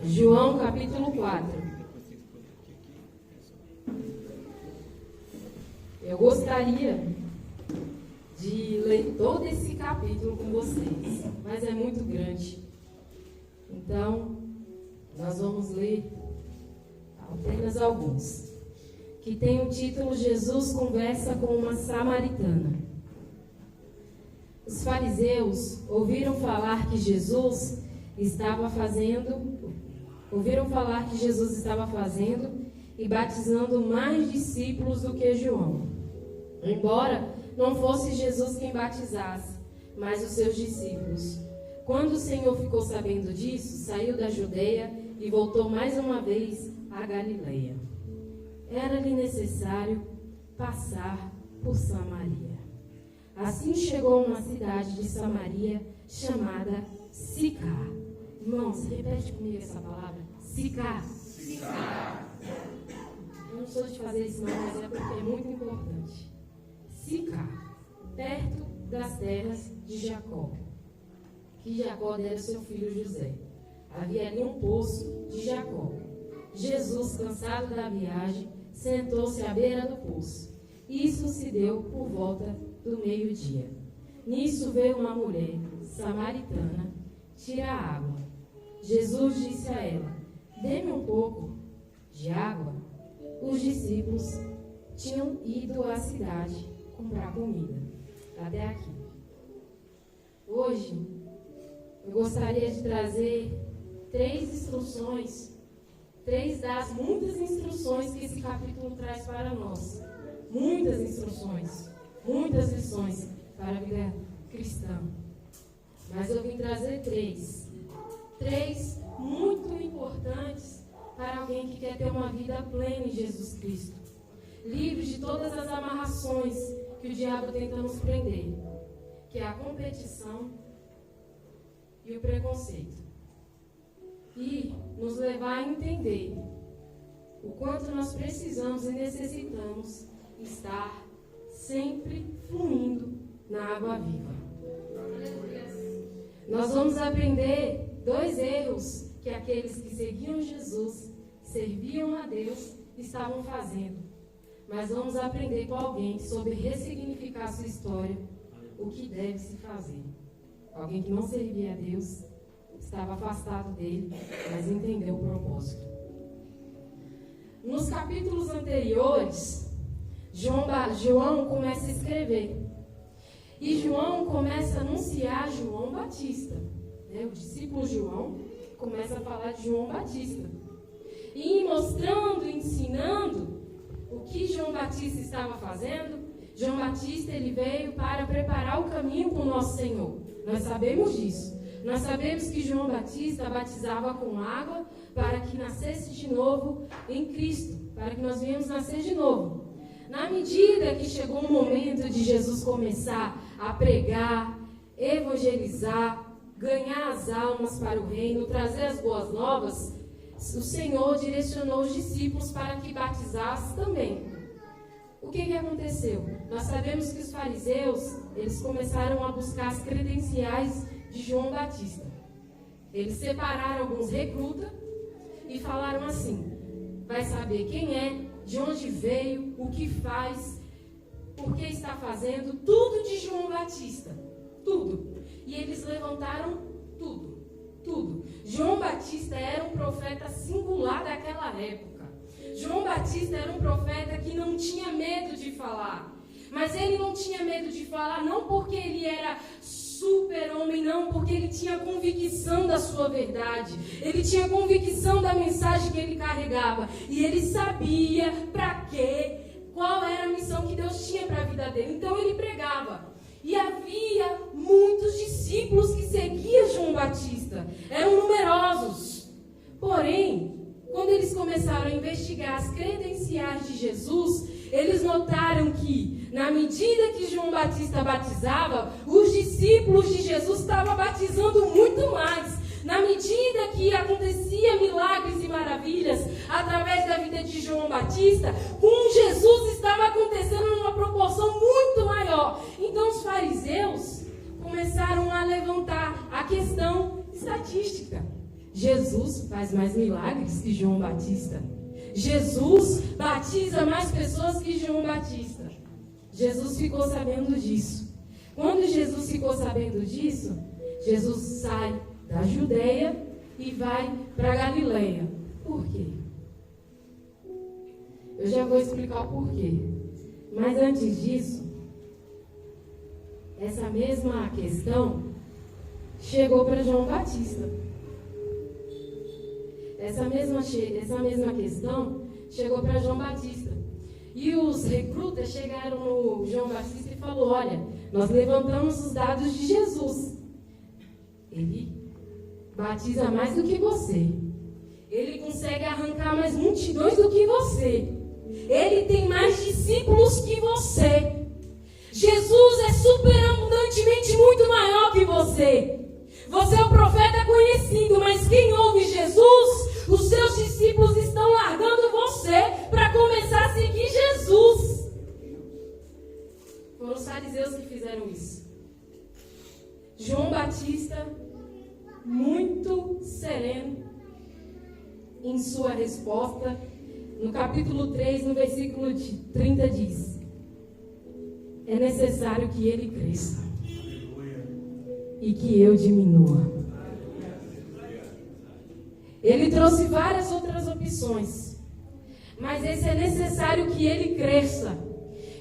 João capítulo 4. Eu gostaria de ler todo esse capítulo com vocês, mas é muito grande. Então, nós vamos ler apenas alguns. Que tem o título Jesus conversa com uma samaritana. Os fariseus ouviram falar que Jesus estava fazendo e batizando mais discípulos do que João. Embora não fosse Jesus quem batizasse, mas os seus discípulos. Quando o Senhor ficou sabendo disso, saiu da Judeia e voltou mais uma vez à Galileia. Era-lhe necessário passar por Samaria. Assim chegou a uma cidade de Samaria chamada Sicar. Irmãos, repete comigo essa palavra. Sicar. Sicar. Eu não sou de fazer isso não, mas é porque é muito importante. Sicar, perto das terras de Jacó, que Jacó dera seu filho José. Havia ali um poço de Jacó. Jesus, cansado da viagem, sentou-se à beira do poço. Isso se deu por volta do meio-dia. Nisso veio uma mulher samaritana tirar água. Jesus disse a ela: dê-me um pouco de água. Os discípulos tinham ido à cidade comprar comida. Até aqui. Hoje, eu gostaria de trazer 3 instruções, 3 das muitas instruções que esse capítulo traz para nós. Muitas instruções, muitas lições para a vida cristã. Mas eu vim trazer 3. 3 muito importantes para alguém que quer ter uma vida plena em Jesus Cristo. Livre de todas as amarrações que o diabo tenta nos prender, que é a competição e o preconceito. E nos levar a entender o quanto nós precisamos e necessitamos estar sempre fluindo na água viva. Nós vamos aprender 2 erros que aqueles que seguiam Jesus, serviam a Deus, estavam fazendo. Mas vamos aprender com alguém sobre ressignificar sua história, o que deve se fazer. Alguém que não servia a Deus, estava afastado dele, mas entendeu o propósito. Nos capítulos anteriores, João começa a escrever. E João começa a anunciar João Batista. O discípulo João começa a falar de João Batista. E mostrando, ensinando o que João Batista estava fazendo. João Batista ele veio para preparar o caminho para o nosso Senhor. Nós sabemos disso. Nós sabemos que João Batista batizava com água para que nascesse de novo em Cristo, para que nós viemos nascer de novo. Na medida que chegou o momento de Jesus começar a pregar, evangelizar, ganhar as almas para o reino, trazer as boas novas, o Senhor direcionou os discípulos para que batizassem também. O que aconteceu? Nós sabemos que os fariseus, eles começaram a buscar as credenciais de João Batista. Eles separaram alguns recrutas e falaram assim: vai saber quem é, de onde veio, o que faz, por que está fazendo, tudo de João Batista. Tudo. E eles levantaram tudo. João Batista era um profeta singular daquela época. João Batista era um profeta que não tinha medo de falar. Mas ele não tinha medo de falar não porque ele era super-homem, não, porque ele tinha convicção da sua verdade. Ele tinha convicção da mensagem que ele carregava. E ele sabia para quê, qual era a missão que Deus tinha para a vida dele. Então ele pregava. E havia muitos discípulos que seguiam João Batista. Eram numerosos. Porém, quando eles começaram a investigar as credenciais de Jesus, eles notaram que, na medida que João Batista batizava, os discípulos de Jesus estavam batizando muito mais. Na medida que acontecia milagres e maravilhas através da vida de João Batista, com Jesus estava acontecendo numa proporção muito maior. Então os fariseus começaram a levantar a questão estatística. Jesus faz mais milagres que João Batista. Jesus batiza mais pessoas que João Batista. Jesus ficou sabendo disso. Quando Jesus ficou sabendo disso, Jesus sai da Judeia e vai para Galileia. Por quê? Eu já vou explicar o porquê. Mas antes disso, essa mesma questão chegou para João Batista. Essa mesma questão chegou para João Batista. E os recrutas chegaram no João Batista e falaram: olha, nós levantamos os dados de Jesus. Ele batiza mais do que você. Ele consegue arrancar mais multidões do que você. Ele tem mais discípulos que você. Jesus é superabundantemente muito maior que você. Você é o profeta conhecido, mas quem ouve Jesus, os seus discípulos estão largando você para começar a seguir Jesus. Foram os fariseus que fizeram isso. João Batista, muito sereno em sua resposta, no capítulo 3, no versículo 30 diz: é necessário que ele cresça e que eu diminua. Ele trouxe várias outras opções, mas esse é necessário que ele cresça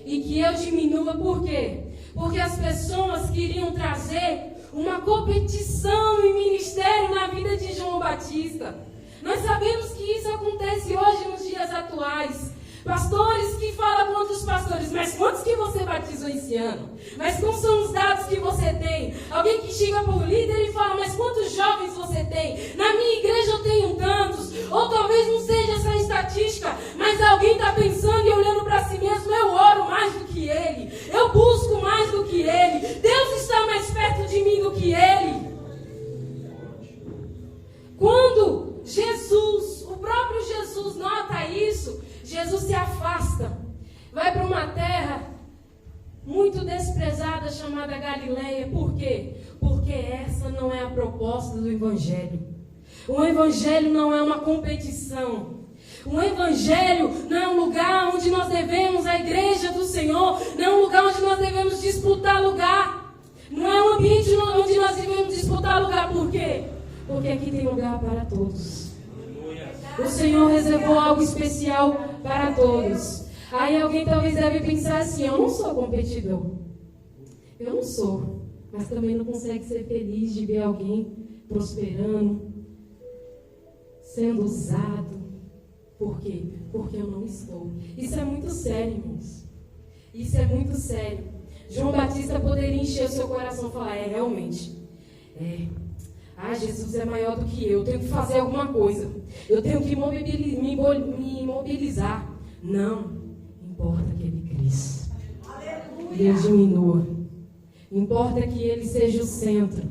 e que eu diminua. Por quê? Porque as pessoas queriam trazer uma competição em ministério na vida de João Batista. Nós sabemos que isso acontece hoje nos dias atuais. Pastores que falam com outros pastores: mas quantos que você batizou esse ano? Mas como são os dados que você tem? Alguém que chega para o líder e fala: mas quantos jovens você tem? Na minha igreja eu tenho tantos. Ou talvez não seja essa estatística, mas alguém está pensando e olhando para si mesmo: eu oro mais do que ele, eu busco mais do que ele, Deus está mais perto de mim do que ele. Quando Jesus, o próprio Jesus nota isso, Jesus se afasta, vai para uma terra muito desprezada chamada Galileia. Por quê? Porque essa não é a proposta do Evangelho. O Evangelho não é uma competição. O Evangelho não é um lugar onde nós devemos, a igreja do Senhor, não é um lugar onde nós devemos disputar lugar. Não é um ambiente onde nós devemos disputar lugar. Por quê? Porque aqui tem lugar para todos. O Senhor reservou algo especial para todos. Aí alguém talvez deve pensar assim: eu não sou competidor. Eu não sou. Mas também não consegue ser feliz de ver alguém prosperando, sendo usado. Por quê? Porque eu não estou. Isso é muito sério, irmãos. Isso é muito sério. João Batista poderia encher o seu coração e falar: realmente. Jesus é maior do que eu tenho que fazer alguma coisa. Eu tenho que me mobilizar. Não. Importa que ele cresça. E eu diminua. Importa que ele seja o centro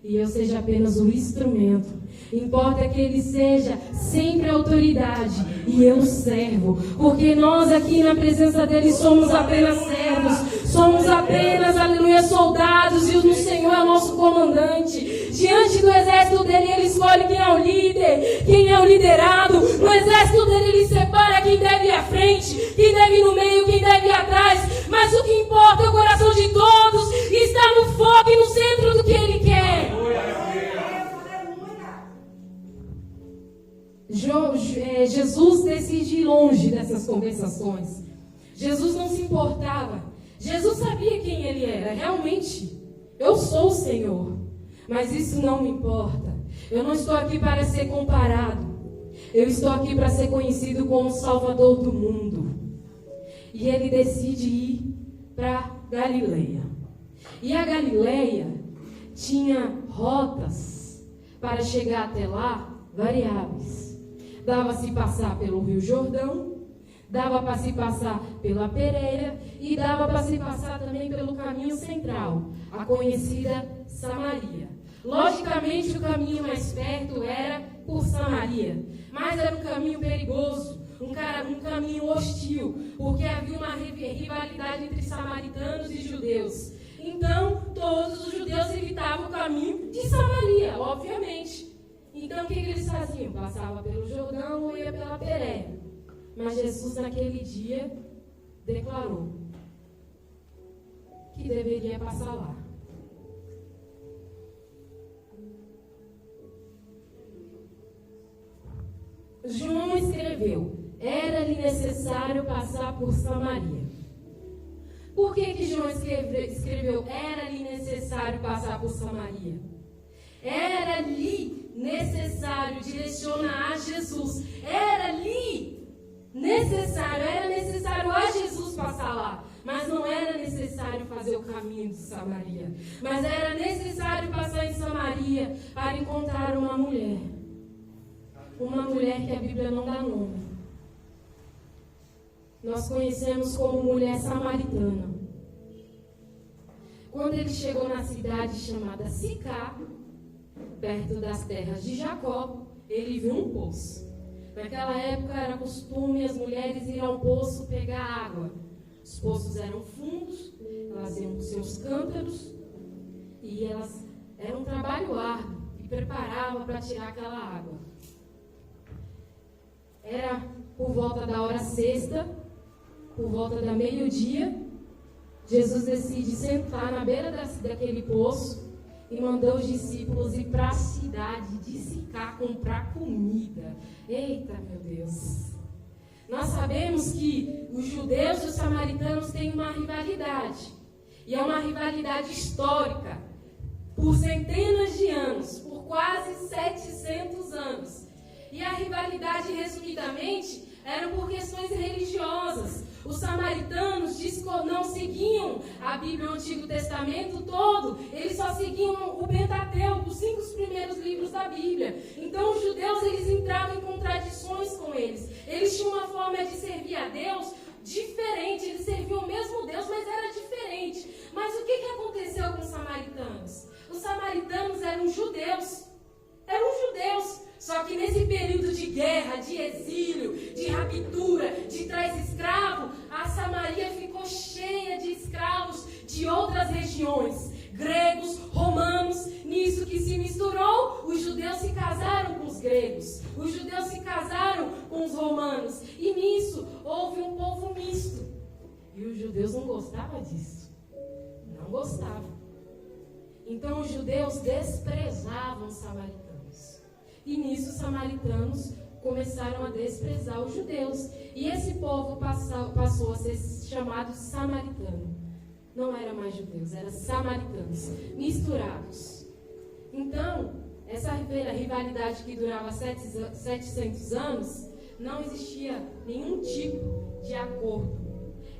e eu seja apenas o instrumento. Importa que ele seja sempre a autoridade e eu servo. Porque nós aqui na presença dele somos apenas servos. Somos apenas, aleluia, soldados. E o Senhor é o nosso comandante. Diante do exército dele, ele escolhe quem é o líder, quem é o liderado. No exército dele, ele separa quem deve ir à frente, quem deve ir no meio, quem deve ir atrás. Mas o que importa é o coração de todos e está no foco e no centro do que ele quer. Jesus decide ir longe dessas conversações. Jesus não se importava. Jesus sabia quem ele era. Realmente, eu sou o Senhor. Mas isso não me importa. Eu não estou aqui para ser comparado. Eu estou aqui para ser conhecido como Salvador do mundo. E ele decide ir para Galileia. E a Galileia tinha rotas para chegar até lá variáveis. Dava-se passar pelo Rio Jordão, dava para se passar pela Pérea e dava para se passar também pelo caminho central, a conhecida Samaria. Logicamente, o caminho mais perto era por Samaria, mas era um caminho perigoso, um caminho hostil, porque havia uma rivalidade entre samaritanos e judeus. Então, todos os judeus evitavam o caminho de Samaria, obviamente. E Então, o que eles faziam? Passava pelo Jordão ou ia pela Pérea. Mas Jesus, naquele dia, declarou que deveria passar lá. João escreveu: era-lhe necessário passar por Samaria. Por que João escreveu: era-lhe necessário passar por Samaria? Era-lhe necessário, direciona a Jesus. Era-lhe necessário, era necessário a Jesus passar lá. Mas não era necessário fazer o caminho de Samaria. Mas era necessário passar em Samaria para encontrar uma mulher. Uma mulher que a Bíblia não dá nome. Nós conhecemos como mulher samaritana. Quando ele chegou na cidade chamada Sicar, perto das terras de Jacó, ele viu um poço. Naquela época era costume as mulheres ir ao poço pegar água. Os poços eram fundos, elas iam com seus cântaros e era um trabalho árduo e preparavam para tirar aquela água. Era por volta da hora sexta, por volta da meio-dia, Jesus decide sentar na beira daquele poço e mandou os discípulos ir para a cidade de Sicar comprar comida. Eita, meu Deus! Nós sabemos que os judeus e os samaritanos têm uma rivalidade. E é uma rivalidade histórica. Por centenas de anos, por quase 700 anos. E a rivalidade, resumidamente, era por questões religiosas. Os samaritanos não seguiam a Bíblia, o Antigo Testamento todo. Eles só seguiam o Pentateuco, os 5 primeiros livros da Bíblia. Então os judeus, eles entravam em contradições com eles. Eles tinham uma forma de servir a Deus diferente. Eles serviam o mesmo Deus, mas era diferente. Mas o que aconteceu com os samaritanos? Os samaritanos eram judeus. Só que nesse período de guerra, de exílio, de raptura, de trás escravo, a Samaria ficou cheia de escravos de outras regiões. Gregos, romanos, nisso que se misturou, os judeus se casaram com os gregos. Os judeus se casaram com os romanos. E nisso houve um povo misto. E os judeus não gostavam disso. Não gostavam. Então os judeus desprezavam os samaritanos. E nisso os samaritanos começaram a desprezar os judeus. E esse povo passou a ser chamado samaritano. Não era mais judeus, eram samaritanos, misturados. Então, essa rivalidade que durava 700 anos, não existia nenhum tipo de acordo.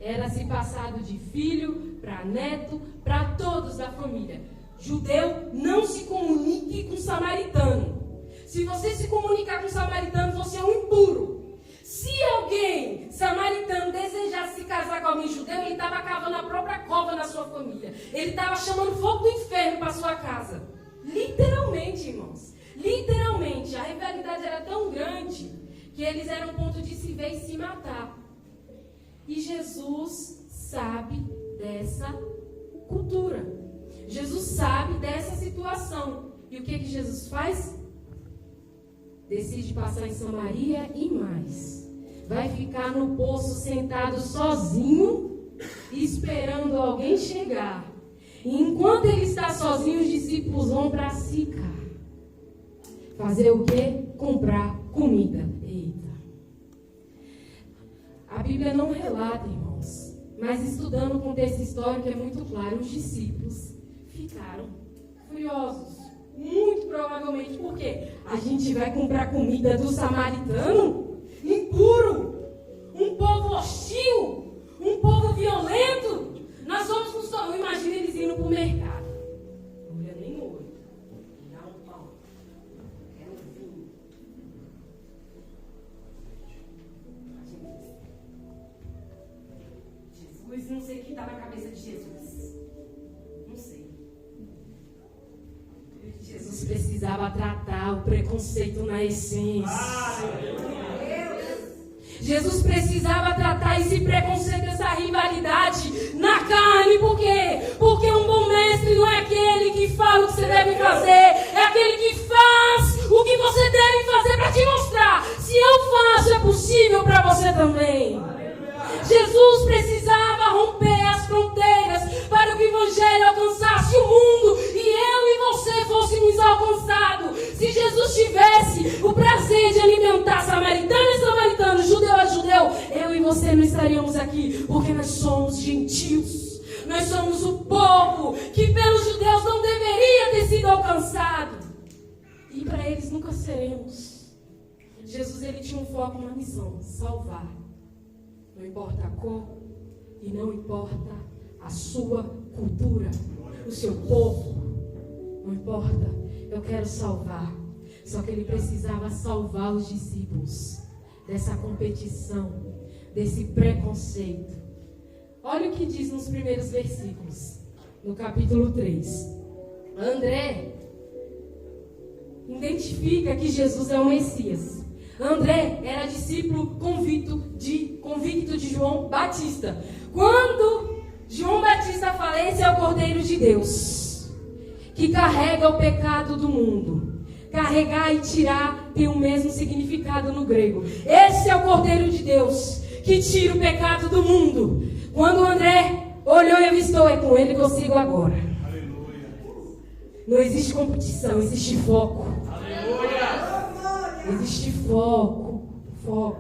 Era se passado de filho para neto, para todos da família. Judeu não se comunique com samaritano. Se você se comunicar com samaritano, você é um impuro. Se alguém samaritano desejasse se casar com alguém judeu, ele estava cavando a própria cova na sua família. Ele estava chamando fogo do inferno para sua casa. Literalmente, irmãos. Literalmente. A rivalidade era tão grande que eles eram ponto de se ver e se matar. E Jesus sabe dessa cultura. Jesus sabe dessa situação. E o que Jesus faz? Decide passar em Samaria e mais. Vai ficar no poço sentado sozinho, esperando alguém chegar. E enquanto ele está sozinho, os discípulos vão para Sicar. Fazer o quê? Comprar comida. Eita. A Bíblia não relata, irmãos. Mas estudando o contexto histórico é muito claro. Os discípulos ficaram furiosos. Muito provavelmente, por quê? A gente vai comprar comida do samaritano? Impuro? Um povo hostil? Um povo violento? Nós vamos nos tornar. Imagina eles indo para o mercado. Não olha nem no olho. Dá um pão. Quero vinho. Jesus, não sei o que está na cabeça de Jesus. Não sei. Jesus precisava tratar o preconceito na essência. Jesus precisava tratar esse preconceito, essa rivalidade na carne. Por quê? Porque um bom mestre não é aquele que fala o que você deve fazer, é aquele que faz O que você deve fazer para te mostrar? Se eu faço, é possível para você também. Jesus precisava romper as fronteiras para que o Evangelho alcançasse o mundo e eu e você fôssemos alcançados. Se Jesus tivesse o prazer de alimentar samaritano e samaritano, judeu a judeu, eu e você não estaríamos aqui, porque nós somos gentios. Nós somos o povo que pelos judeus não deveria ter sido alcançado. E para eles nunca seremos. Jesus, ele tinha um foco, uma missão: salvar. Não importa a cor e não importa a sua cultura, o seu povo. Não importa, eu quero salvar. Só que ele precisava salvar os discípulos dessa competição, desse preconceito. Olha o que diz nos primeiros versículos, no capítulo 3. André identifica que Jesus é o Messias. André era discípulo convicto de João Batista. Quando João Batista fala, esse é o Cordeiro de Deus, que carrega o pecado do mundo. Carregar e tirar tem o mesmo significado no grego. Esse é o Cordeiro de Deus, que tira o pecado do mundo. Quando André olhou e avistou, é com ele que eu sigo agora. Aleluia. Não existe competição, existe foco. Aleluia. Existe foco.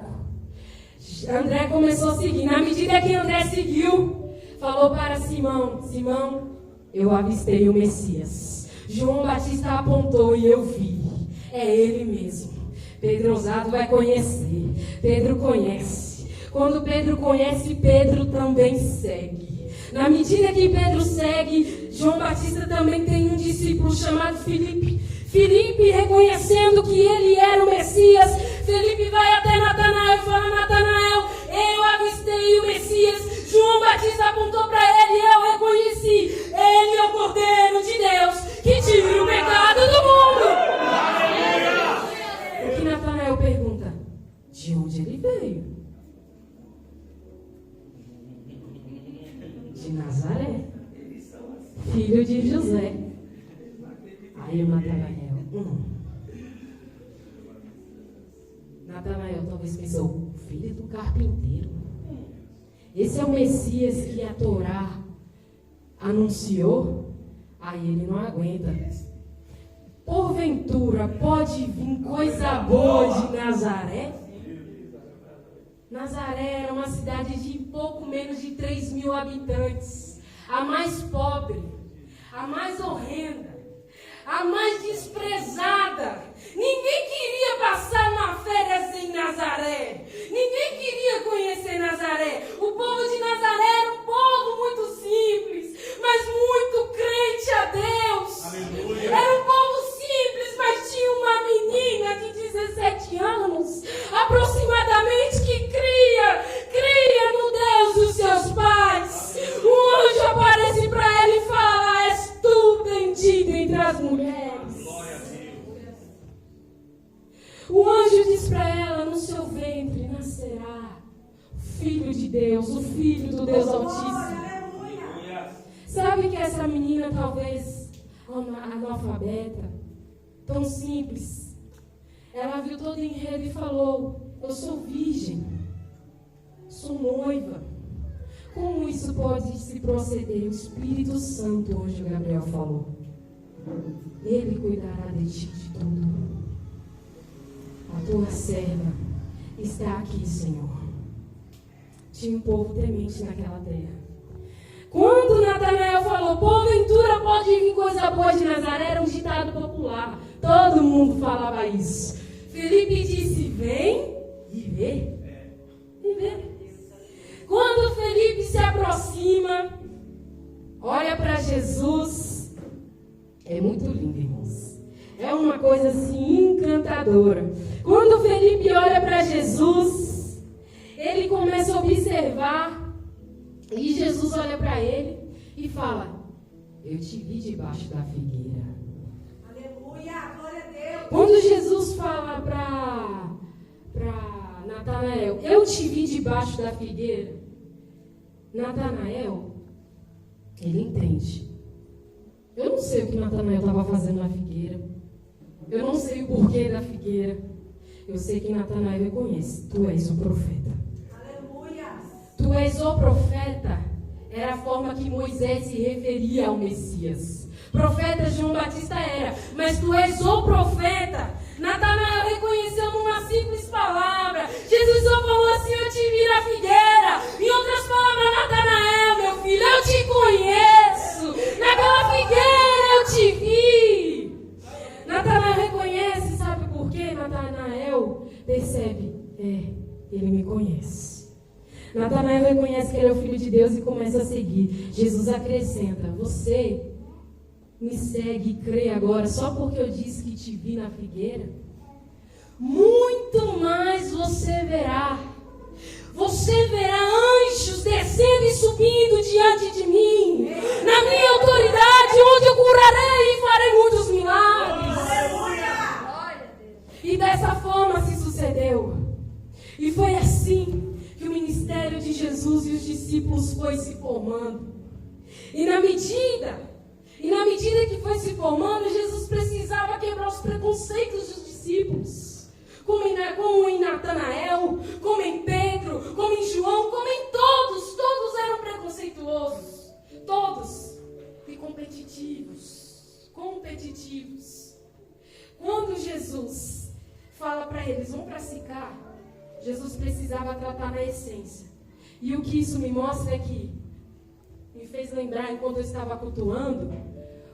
André começou a seguir. Na medida que André seguiu, falou para Simão, Simão, eu avistei o Messias. João Batista apontou e eu vi. É ele mesmo. Pedro ousado vai conhecer. Pedro conhece. Quando Pedro conhece, Pedro também segue. Na medida que Pedro segue, João Batista também tem um discípulo chamado Filipe. Filipe, reconhecendo que ele era o Messias, Filipe vai até Natanael e fala, Natanael, eu avistei o Messias. João Batista apontou para ele e eu reconheci. Ele é o Cordeiro de Deus que tira o pecado do mundo. O que Natanael pergunta? De onde ele veio? De Nazaré, filho de José. Aí o Natanael, Natanael talvez pensou, filho do carpinteiro. Esse é o Messias que a Torá anunciou. Aí ele não aguenta. Porventura pode vir coisa boa de Nazaré? Nazaré era uma cidade de pouco menos de 3.000 habitantes. A mais pobre, a mais horrenda, a mais desprezada. Ninguém queria passar uma férias em Nazaré. Ninguém queria conhecer Nazaré. O povo de Nazaré era um povo muito simples, mas muito crente a Deus. Aleluia. Era um povo simples, mas tinha uma menina de 17 anos, aproximadamente, que cria no Deus dos seus pais. Um anjo aparece para ela e fala, és tu bendita entre as mulheres. O anjo diz para ela, no seu ventre nascerá o Filho de Deus, o Filho do Deus Altíssimo. Sabe que essa menina, talvez analfabeta, tão simples, ela viu todo o enredo e falou, eu sou virgem, sou noiva. Como isso pode se proceder? O Espírito Santo, hoje o Gabriel falou, ele cuidará de ti de tudo. A tua serva está aqui, Senhor. Tinha um povo temente naquela terra. Quando Natanael falou, porventura pode vir coisa boa de Nazaré, era um ditado popular. Todo mundo falava isso. Filipe disse, vem e vê. E vê. Quando Filipe se aproxima, olha para Jesus. É muito lindo, irmãos. É uma coisa assim encantadora. Quando Filipe olha para Jesus, ele começa a observar. E Jesus olha para ele e fala, eu te vi debaixo da figueira. Aleluia, glória a Deus. Quando Jesus fala para Natanael, eu te vi debaixo da figueira, Natanael, ele entende. Eu não sei o que Natanael estava fazendo na figueira. Eu não sei o porquê da figueira. Eu sei que Natanael reconhece. Tu és o profeta. Aleluia. Tu és o profeta. Era a forma que Moisés se referia ao Messias. Profeta João Batista era. Mas tu és o profeta. Natanael reconheceu numa simples palavra. Jesus só falou assim: eu te vi na figueira. Em outras palavras, Natanael, meu filho, eu te conheço. Naquela figueira eu te vi. Natanael reconhece, sabe por quê? Natanael percebe, ele me conhece. Natanael reconhece que ele é o Filho de Deus e começa a seguir. Jesus acrescenta: você me segue e crê agora só porque eu disse que te vi na figueira? Muito mais você verá. Você verá anjos descendo e subindo diante de mim, na minha autoridade, onde eu curarei e farei muitos milagres. E dessa forma se sucedeu. E foi assim que o ministério de Jesus e os discípulos foi se formando. E na medida que foi se formando, Jesus precisava quebrar os preconceitos dos discípulos. Como em Natanael, como em Pedro, como em João, como em todos. Todos eram preconceituosos. Todos. E competitivos. Quando Jesus fala para eles: vão para Sicar, Jesus precisava tratar na essência. E o que isso me mostra é que me fez lembrar, enquanto eu estava cultuando,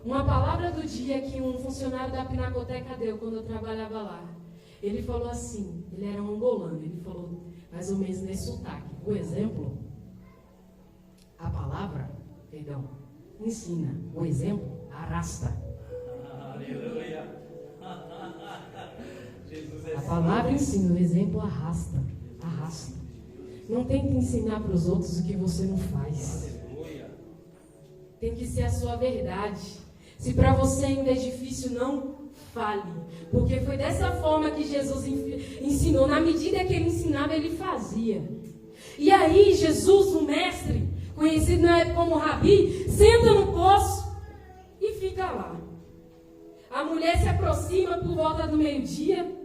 uma palavra do dia que um funcionário da Pinacoteca deu quando eu trabalhava lá. Ele falou assim, ele era um angolano, ele falou mais ou menos nesse sotaque. O exemplo, a palavra, ensina. O exemplo, arrasta. Aleluia. A palavra ensina, o exemplo arrasta. Não tente ensinar para os outros o que você não faz. Tem que ser a sua verdade. Se para você ainda é difícil, não fale. Porque foi dessa forma que Jesus ensinou. Na medida que ele ensinava, ele fazia. E aí Jesus, o mestre, conhecido na época como Rabi, senta no poço e fica lá. A mulher se aproxima por volta do meio-dia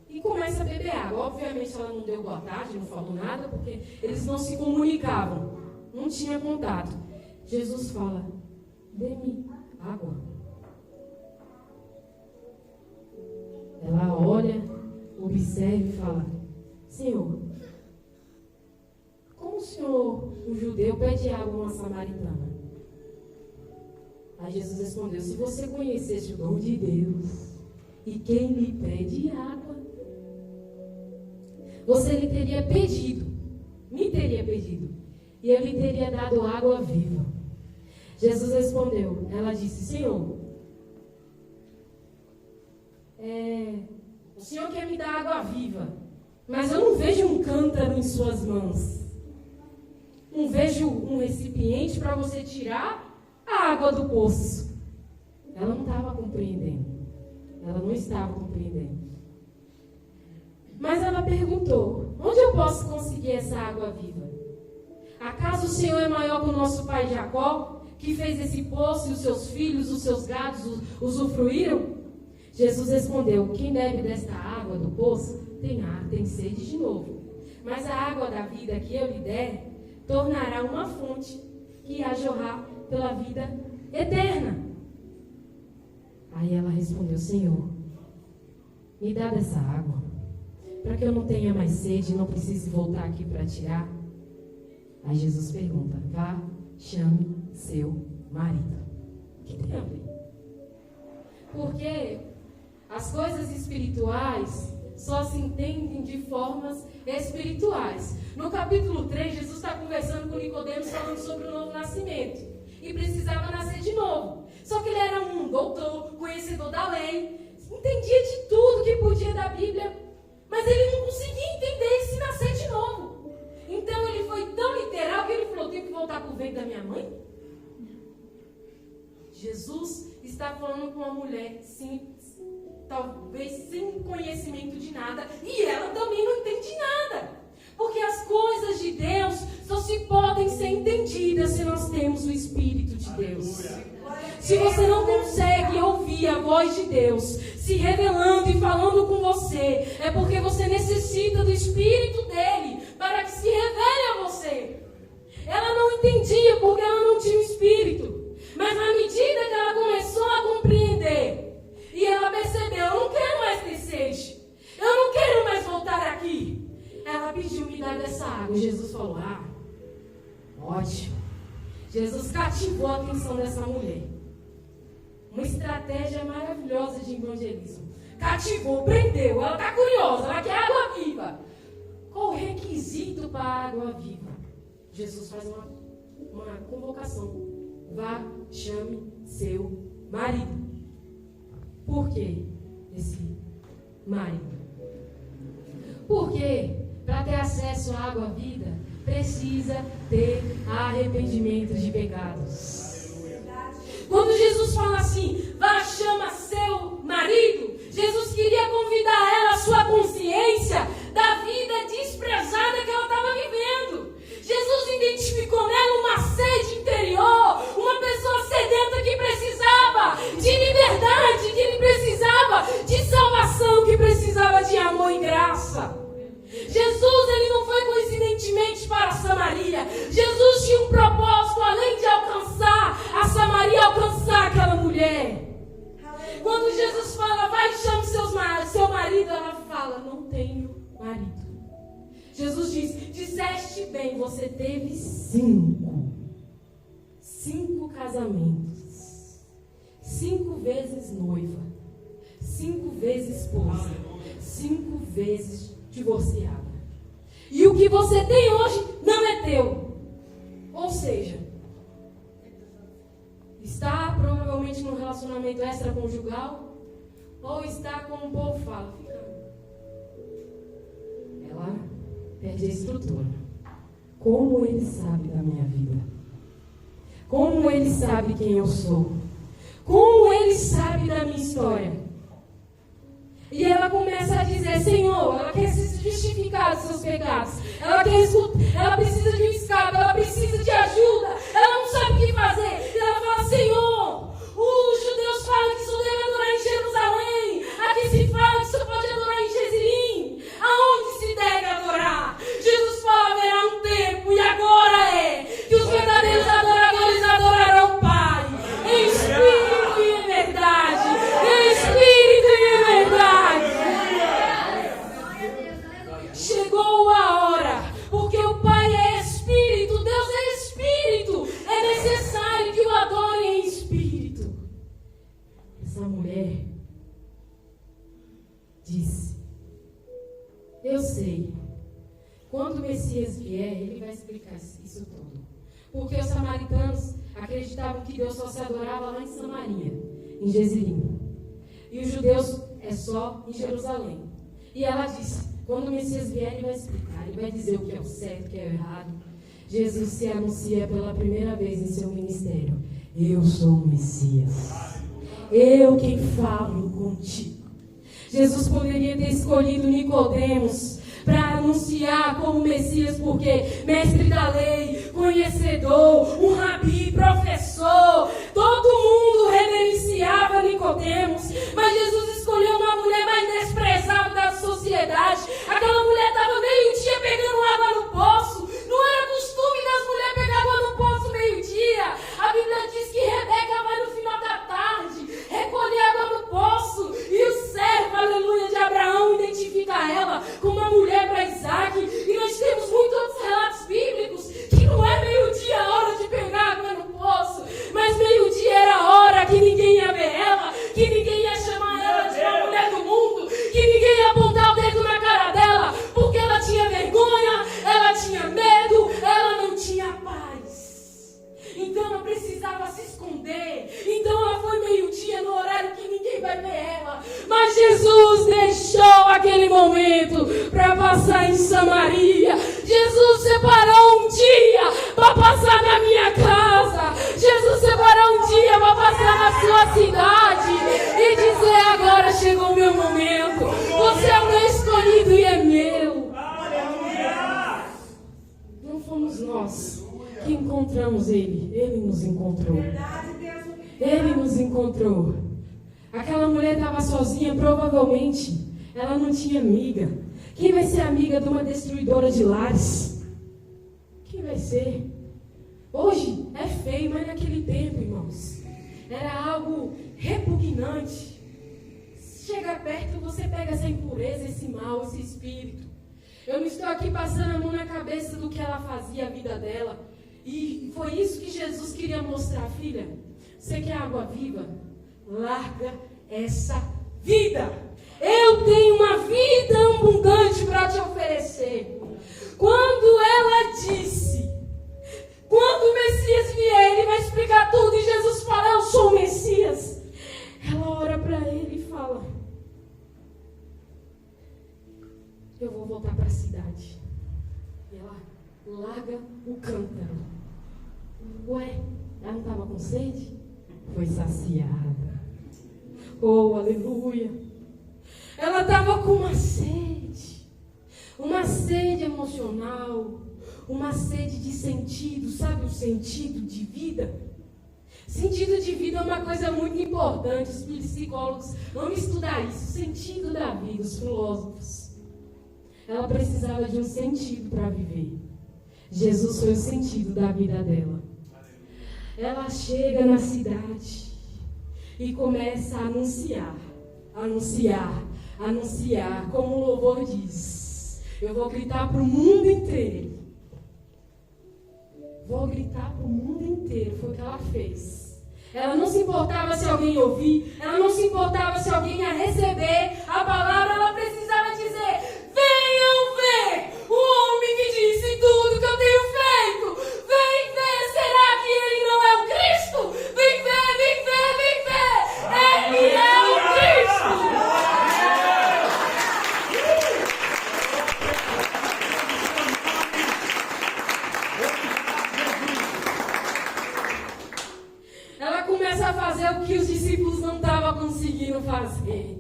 e começa a beber água. Obviamente ela não deu boa tarde, não falou nada, porque eles não se comunicavam. Não tinha contato. Jesus fala: dê-me água. Ela olha, observa e fala: Senhor, como o senhor, um judeu, pede água a uma samaritana? Aí Jesus respondeu: se você conhecesse o dom de Deus e quem lhe pede água, você lhe teria pedido, me teria pedido, e eu lhe teria dado água viva. Jesus respondeu, ela disse: Senhor, o Senhor quer me dar água viva, mas eu não vejo um cântaro em suas mãos. Não vejo um recipiente para você tirar a água do poço. Ela não estava compreendendo. Ela não estava compreendendo. Mas ela perguntou: onde eu posso conseguir essa água viva? Acaso o Senhor é maior que o nosso pai Jacó, que fez esse poço e os seus filhos, os seus gados usufruíram? Jesus respondeu: quem bebe desta água do poço tem sede de novo. Mas a água da vida que eu lhe der tornará uma fonte que irá jorrar pela vida eterna. Aí ela respondeu: Senhor, me dá dessa água, para que eu não tenha mais sede e não precise voltar aqui para tirar. Aí Jesus pergunta: vá, chame seu marido. O que tem a ver? Porque as coisas espirituais só se entendem de formas espirituais. No capítulo 3, Jesus está conversando com Nicodemos, falando sobre o novo nascimento. E precisava nascer de novo. Só que ele era um doutor, conhecedor da lei, entendia de tudo que podia da Bíblia, mas ele não conseguia entender se nascer de novo. Então ele foi tão literal que ele falou: tenho que voltar para o ventre da minha mãe? Jesus está falando com uma mulher simples, talvez sem conhecimento de nada, e ela também não entende nada. Porque as coisas de Deus só se podem ser entendidas se nós temos o Espírito de Deus. Se você não consegue ouvir a voz de Deus, se revelando e falando com você, é porque você necessita do Espírito dele para que se revele a você. Ela não entendia porque ela não tinha o Espírito. Mas na medida que ela começou a compreender, e ela percebeu, eu não quero mais ter sede, eu não quero mais voltar aqui. Ela pediu, me dar dessa água. E Jesus falou, ótimo. Jesus cativou a atenção dessa mulher. Uma estratégia maravilhosa de evangelismo. Cativou, prendeu, ela está curiosa, ela quer água viva. Qual o requisito para a água viva? Jesus faz uma convocação. Vá, chame seu marido. Por que esse marido? Porque para ter acesso à água viva, precisa ter arrependimento de pecados. Quando Jesus fala assim, vá, chama seu marido, Jesus queria convidar ela à sua consciência da vida desprezada que ela estava vivendo. Jesus identificou nela uma sede interior, uma pessoa sedenta que precisava de liberdade, que precisava de salvação, que precisava de amor e graça. Jesus, ele não foi coincidentemente para Samaria. Jesus tinha um propósito, além de alcançar a Samaria, alcançar aquela mulher. Quando Jesus fala, vai, chame seu marido, ela fala, não tenho marido. Jesus diz, disseste bem, você teve 5 casamentos, 5 vezes noiva, 5 vezes esposa, 5 vezes divorciada. E o que você tem hoje não é teu. Ou seja, está provavelmente num relacionamento extraconjugal, ou está, como o povo fala, ela perde a estrutura. Como ele sabe da minha vida? Como ele sabe quem eu sou? Como ele sabe da minha história? E ela começa a dizer, Senhor, ela quer se justificar dos seus pecados. Ela precisa de um escape, ela precisa de ajuda. Ela não sabe o que fazer. E ela fala, Senhor, os judeus falam que só deve adorar em Jerusalém. Aqui se fala que só pode adorar em Gezirim. Aonde se deve adorar? Jesus fala, haverá um tempo, e agora é, que os verdadeiros adoradores adorarão o Pai. Em espírito e em verdade. Em espírito e em verdade. Chegou a hora, porque o Pai é Espírito, Deus é Espírito, é necessário que o adorem em Espírito. Essa mulher disse, eu sei, quando o Messias vier, ele vai explicar isso tudo. Porque os samaritanos acreditavam que Deus só se adorava lá em Samaria, em Gezirim. E os judeus é só em Jerusalém. E ela disse, quando o Messias vier, ele vai explicar, ele vai dizer o que é o certo, o que é o errado. Jesus se anuncia pela primeira vez em seu ministério. Eu sou o Messias. Eu quem falo contigo. Jesus poderia ter escolhido Nicodemos para anunciar como Messias, porque mestre da lei, conhecedor, um rabi, professor, todo mundo reverenciava Nicodemos, mas Jesus escolheu uma mulher mais desprezada da sociedade. Aquela mulher estava meio-dia pegando água no poço. Não era costume das mulheres pegar água no poço meio-dia. A Bíblia diz que Rebeca vai no final da tarde recolher água no poço, e o servo, aleluia, de Abraão identifica ela como uma mulher para Isaac. E nós temos muitos outros relatos bíblicos que não é meio-dia a hora de pegar água no poço, mas meio-dia era a hora que ninguém ia ver ela, que ninguém ia chamar ela de uma mulher do mundo, que ninguém ia apontar o dedo na cara dela, porque ela tinha vergonha, ela tinha medo, ela não tinha paz. Então ela precisava se esconder. Então ela foi meio-dia no horário que ninguém vai ver ela. Mas Jesus deixou aquele momento para passar em Samaria. Jesus separou um dia para passar na minha casa. Jesus separou um dia para passar na sua cidade e dizer, agora chegou o meu momento. Você é o meu escolhido e é meu. Não fomos nós que encontramos Ele. Ele nos encontrou. Ele nos encontrou. Aquela mulher estava sozinha, provavelmente ela não tinha amiga. Quem vai ser amiga de uma destruidora de lares? Quem vai ser? Hoje é feio, mas naquele tempo, irmãos, era algo repugnante. Chega perto e você pega essa impureza, esse mal, esse espírito. Eu não estou aqui passando a mão na cabeça do que ela fazia, a vida dela. E foi isso que Jesus queria mostrar, filha. Você quer água viva? Larga essa vida. Eu tenho uma vida abundante para te oferecer. Quando ela disse, quando o Messias vier, ele vai explicar tudo. E Jesus fala, eu sou o Messias. Ela ora para ele e fala, eu vou voltar para a cidade. E ela larga o cântaro. Ué, ela não estava com sede? Foi saciada. Oh, aleluia. Ela estava com uma sede emocional, uma sede de sentido, sabe o sentido de vida? Sentido de vida é uma coisa muito importante, os psicólogos vão estudar isso, o sentido da vida, os filósofos. Ela precisava de um sentido para viver. Jesus foi o sentido da vida dela. Ela chega na cidade e começa a anunciar, como o louvor diz. Eu vou gritar para o mundo inteiro. Vou gritar para o mundo inteiro. Foi o que ela fez. Ela não se importava se alguém ouvir, ela não se importava se alguém ia receber a palavra, ela precisava dizer, venham ver o homem que disse tudo que eu tenho feito. Vem ver, será que ele não é o Cristo? Vem ver, vem ver, vem ver. Ele é o Cristo. Ela começa a fazer o que os discípulos não estavam conseguindo fazer.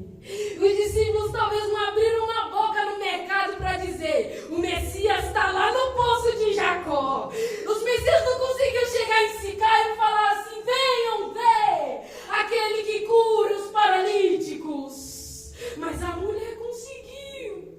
Os discípulos talvez não abriram uma boca no mercado para dizer, o Messias está lá no poço de Jacó. Os Messias não conseguiam chegar em Sicá e falar assim, venham ver aquele que cura os paralíticos. Mas a mulher conseguiu.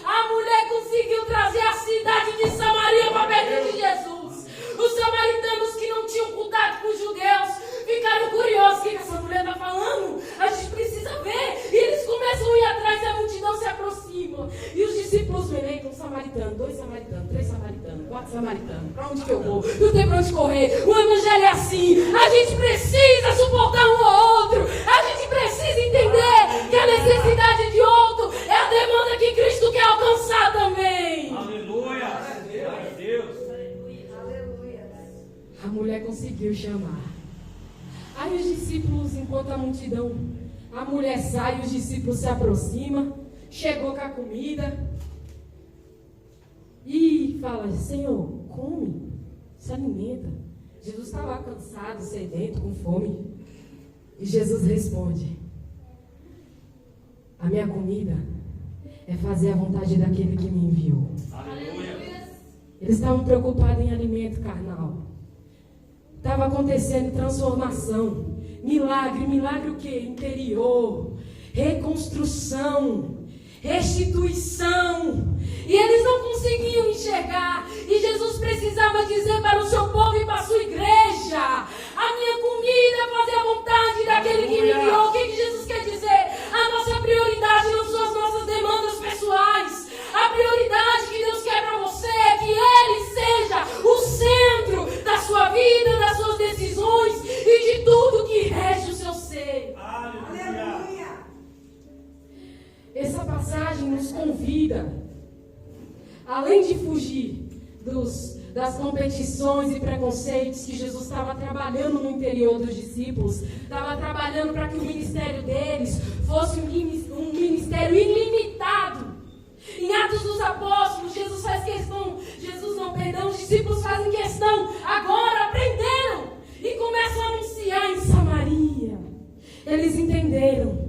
A mulher conseguiu trazer a cidade de Samaria para perto de Jesus. Os samaritanos que não tinham contato com os judeus ficaram curiosos. O que essa mulher está falando? A gente precisa ver. E eles começam a ir atrás e a multidão se aproxima. E os discípulos veem um samaritano, 2 samaritanos, 3 samaritanos, 4 samaritanos. Para onde que eu vou? Não tem para onde correr. O evangelho é assim. A gente precisa suportar um ao outro. A gente precisa entender que a necessidade de outro é a demanda que Cristo quer alcançar também. Aleluia. Glória a Deus. A mulher conseguiu chamar. Aí os discípulos, enquanto a multidão, a mulher sai, os discípulos se aproximam, chegou com a comida e fala, Senhor, come, se alimenta. Jesus está lá cansado, sedento, com fome. E Jesus responde, a minha comida é fazer a vontade daquele que me enviou. Aleluia. Eles estavam preocupados em alimento carnal. Estava acontecendo transformação, milagre o quê? Interior, reconstrução, restituição. E eles não conseguiam enxergar. E Jesus precisava dizer para o seu povo e para a sua igreja, a minha comida é fazer a vontade daquele que me enviou. O que Jesus quer dizer? A nossa prioridade não são as nossas demandas pessoais. A prioridade que Deus quer para você é que Ele seja o centro da sua vida, das suas decisões e de tudo que rege o seu ser. Aleluia. Essa passagem nos convida, além de fugir das competições e preconceitos que Jesus estava trabalhando no interior dos discípulos, estava trabalhando para que o ministério deles fosse um ministério ilimitado. Em Atos dos Apóstolos, os discípulos fazem questão, agora aprenderam e começam a anunciar em Samaria. Eles entenderam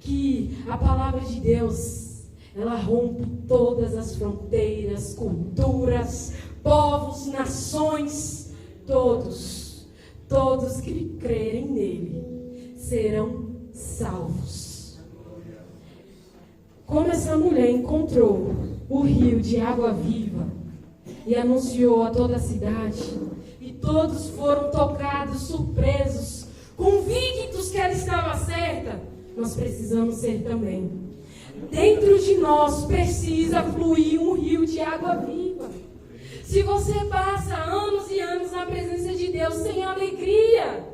que a palavra de Deus, ela rompe todas as fronteiras, culturas, povos, nações, todos que crerem nele serão salvos. Como essa mulher encontrou o rio de água viva e anunciou a toda a cidade, e todos foram tocados, surpresos, convictos que ela estava certa, nós precisamos ser também. Dentro de nós precisa fluir um rio de água viva. Se você passa anos e anos na presença de Deus sem alegria,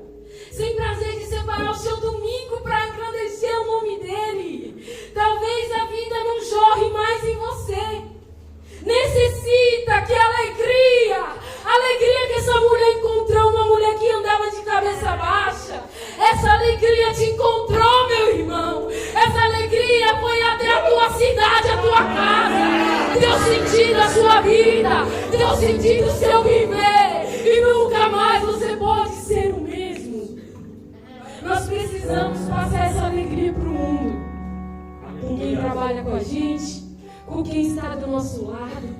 sem prazer de separar o seu domingo para engrandecer o nome dEle, talvez a vida não jorre mais em você. Necessita que a alegria que essa mulher encontrou, uma mulher que andava de cabeça baixa, essa alegria te encontrou, meu irmão. Essa alegria foi até a tua cidade, a tua casa, deu sentido à sua vida, deu sentido ao seu viver, e nunca mais você pode ser o mesmo. Nós precisamos passar essa alegria para o mundo, com quem trabalha com a gente, com quem está do nosso lado,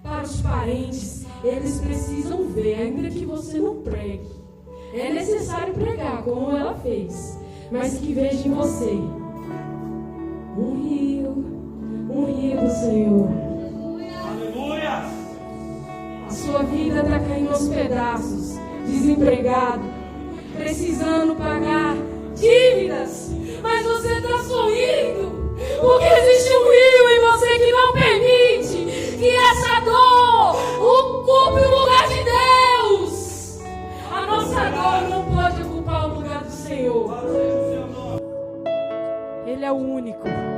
para os parentes. Eles precisam ver, ainda que você não pregue. É necessário pregar, como ela fez, mas que veja em você um rio do Senhor. Aleluia! A sua vida está caindo aos pedaços, desempregado, precisando pagar dívidas, mas você está sorrindo, porque existe um rio em você que não permite que essa dor ocupe o lugar de Deus. A nossa dor não pode ocupar o lugar do Senhor. Ele é o único.